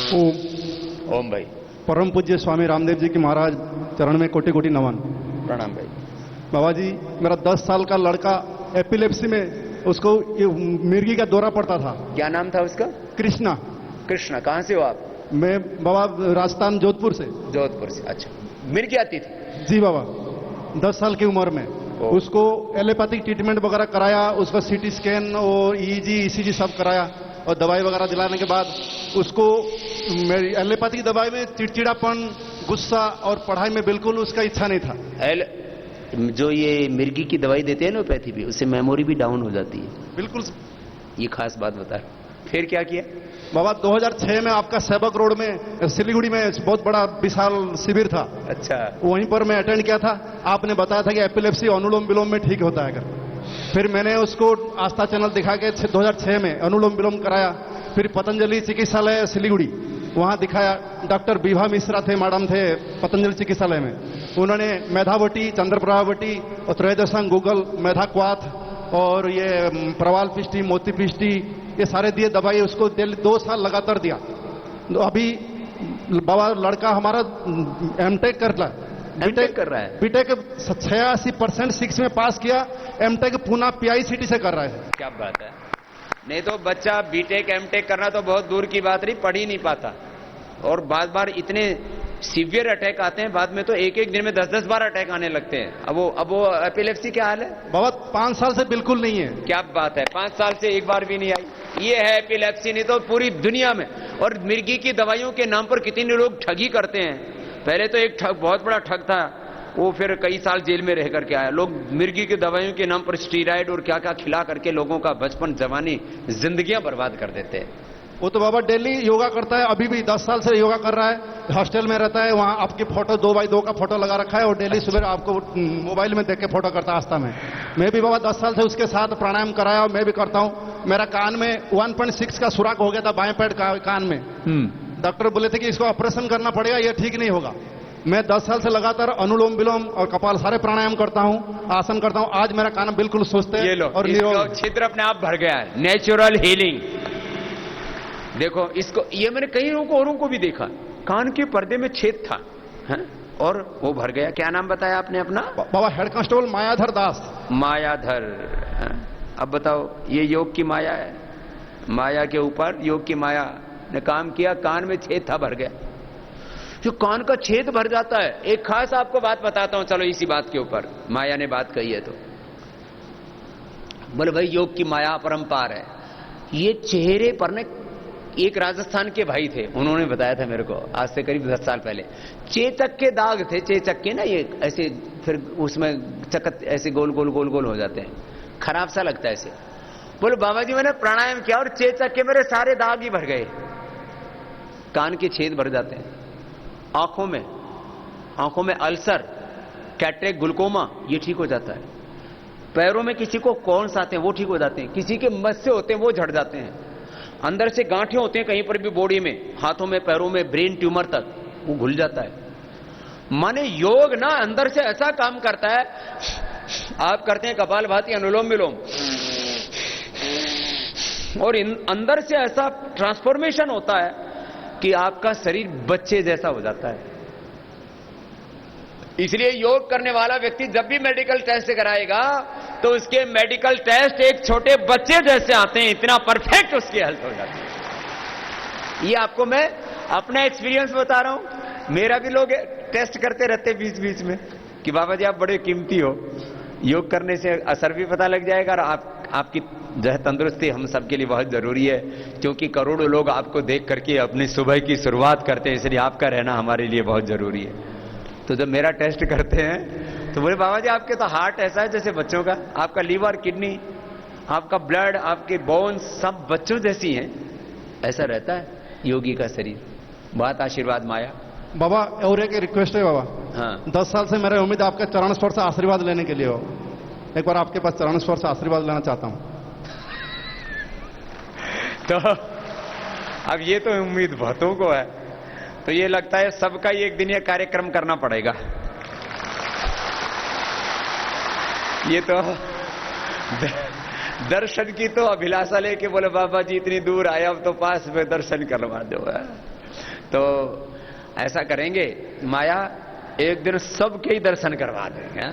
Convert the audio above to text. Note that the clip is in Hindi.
ओम। ओम भाई। परम पूज्य स्वामी रामदेव जी की महाराज चरण में कोटि कोटि नमन। प्रणाम भाई। बाबा जी, मेरा 10 साल का लड़का एपिलेप्सी में उसको ये मिर्गी का दौरा पड़ता था। क्या नाम था उसका? कृष्णा। कृष्णा। कहाँ से हो आप? मैं बाबा राजस्थान जोधपुर से। जोधपुर से। अच्छा, मिर्गी आती थी? जी बाबा, 10 साल की उम्र में उसको एलोपैथिक ट्रीटमेंट वगैरह कराया, उसका सीटी स्कैन और ईजी ईसीजी सब कराया और दवाई वगैरह दिलाने के बाद उसको मेरी एलोपैथिक दवाई में चिड़चिड़ापन, गुस्सा और पढ़ाई में बिल्कुल उसका इच्छा नहीं था। जो ये मिर्गी की दवाई देते हैं एलोपैथी भी, उससे मेमोरी भी डाउन हो जाती है। बिल्कुल। ये खास बात बता। फिर क्या किया? बाबा 2006 में आपका सेवक रोड में सिलीगुड़ी में बहुत बड़ा विशाल शिविर था। अच्छा। वहीं पर मैं अटेंड किया था। आपने बताया था कि एपिलेप्सी अनुलोम विलोम में ठीक होता है अगर। फिर मैंने उसको आस्था चैनल दिखा के 2006 में अनुलोम विलोम कराया। फिर पतंजलि चिकित्सालय सिलीगुड़ी वहां दिखाया। डॉक्टर विभा मिश्रा थे, मैडम थे पतंजलि चिकित्सालय में। उन्होंने मेधावटी, चंद्रप्रभावटी और त्रयोदशांग गूगल, मेधाक्वाथ और ये प्रवाल पिष्टी, मोती पिष्टी, ये सारे दिए दवाई उसको 2 साल लगातार दिया। अभी बाबा लड़का हमारा एमटेक कर रहा है। बीटेक कर रहा है। बीटेक 86% 6 में पास किया। एमटेक पूना पीआईसीटी से कर रहा है। क्या बात है। नहीं तो बच्चा बीटेक एमटेक करना तो बहुत दूर की बात रही, पढ़ ही नहीं पाता। और बार बार इतने सीवियर अटैक आते हैं, बाद में तो एक एक दिन में 10-10 बार अटैक आने लगते हैं। अब वो एपिलेप्सी क्या हाल है? बाबा 5 साल से बिल्कुल नहीं है। क्या बात है, 5 साल से एक बार भी नहीं आई। ये है एपिलेप्सी, नहीं तो पूरी दुनिया में। और मिर्गी की दवाइयों के नाम पर कितने लोग ठगी करते हैं। पहले तो एक ठग, बहुत बड़ा ठग था, वो फिर कई साल जेल में रह करके आया। लोग मिर्गी की दवाइयों के नाम पर स्टीराइड और क्या क्या खिला करके लोगों का बचपन, जवानी, जिंदगियां बर्बाद कर देते हैं। वो तो बाबा डेली योगा करता है, अभी भी 10 साल से योगा कर रहा है। हॉस्टल में रहता है, वहां आपकी फोटो 2x2 का फोटो लगा रखा है और डेली सुबह आपको मोबाइल में देख के फोटो करता है आस्था में। मैं भी बाबा 10 साल से उसके साथ प्राणायाम कराया और मैं भी करता हूं। मेरा कान में 1.6 का सुराख हो गया था, बाएं पैर कान में। डॉक्टर बोले थे कि इसको ऑपरेशन करना पड़ेगा, ये ठीक नहीं होगा। मैं 10 साल से लगातार अनुलोम विलोम और कपाल सारे प्राणायाम करता हूं, आसन करता हूं। आज मेरा कान बिल्कुल स्वस्थ है। ये लो, और निरोग छिद्र अपने आप भर गया है। Natural healing. देखो इसको, ये मैंने कई औरों को भी देखा, कान के पर्दे में छेद था है? और वो भर गया। क्या नाम बताया आपने अपना? बाबा हेड कांस्टेबल मायाधर दास। मायाधर है? अब बताओ, ये योग की माया है। माया के ऊपर योग की माया ने काम किया। कान में छेद था, भर गया। जो कान का छेद भर जाता है, एक खास आपको बात बताता हूं, चलो इसी बात के ऊपर, माया ने बात कही है तो बोले भाई योग की माया अपरंपार है। ये चेहरे पर ने, एक राजस्थान के भाई थे, उन्होंने बताया था मेरे को आज से करीब 10 साल पहले, चेचक के दाग थे। चेचक के ना, ये ऐसे फिर उसमें चकत ऐसे गोल गोल गोल गोल हो जाते हैं, खराब सा लगता है ऐसे। बोले बाबा जी मैंने प्राणायाम किया और चेचक के मेरे सारे दाग ही भर गए। कान के छेद भर जाते हैं। आंखों में अल्सर, कैटरेक्ट, ग्लूकोमा, ये ठीक हो जाता है। पैरों में किसी को कॉर्न्स आते हैं, वो ठीक हो जाते हैं। किसी के मस्से होते हैं, वो झड़ जाते हैं। अंदर से गांठें होते हैं कहीं पर भी बॉडी में, हाथों में, पैरों में, ब्रेन ट्यूमर तक, वो घुल जाता है। माने योग ना अंदर से ऐसा काम करता है। आप करते हैं कपालभाति, अनुलोम विलोम, और अंदर से ऐसा ट्रांसफॉर्मेशन होता है कि आपका शरीर बच्चे जैसा हो जाता है। इसलिए योग करने वाला व्यक्ति जब भी मेडिकल टेस्ट कराएगा तो उसके मेडिकल टेस्ट एक छोटे बच्चे जैसे आते हैं, इतना परफेक्ट उसकी हेल्थ हो जाती है। ये आपको मैं अपना एक्सपीरियंस बता रहा हूं। मेरा भी लोग टेस्ट करते रहते बीच बीच में कि बाबा जी आप बड़े कीमती हो, योग करने से असर भी पता लग जाएगा और आपकी जो है तंदुरुस्ती हम सबके लिए बहुत जरूरी है, क्योंकि करोड़ों लोग आपको देख करके अपनी सुबह की शुरुआत करते हैं, इसलिए आपका रहना हमारे लिए बहुत जरूरी है। तो जब मेरा टेस्ट करते हैं तो बोले बाबा जी आपके तो हार्ट ऐसा है जैसे बच्चों का, आपका लीवर, किडनी, आपका ब्लड, आपके बोन्स सब बच्चों जैसी हैं। ऐसा रहता है योगी का शरीर। बात आशीर्वाद माया। बाबा और एक रिक्वेस्ट है बाबा। हाँ। 10 साल से मेरा उम्मीद आपके चरण स्पर्श से आशीर्वाद लेने के लिए हो। एक बार आपके पास चरण स्पर्श से आशीर्वाद लेना चाहता हूं। तो अब ये तो उम्मीद बहुतों को है, तो ये लगता है सबका ही एक दिन ये कार्यक्रम करना पड़ेगा। ये तो दर्शन की तो अभिलाषा लेके बोले बाबा जी इतनी दूर आया, अब तो पास में दर्शन करवा दो। तो ऐसा करेंगे, माया एक दिन सबके ही दर्शन करवा देंगे।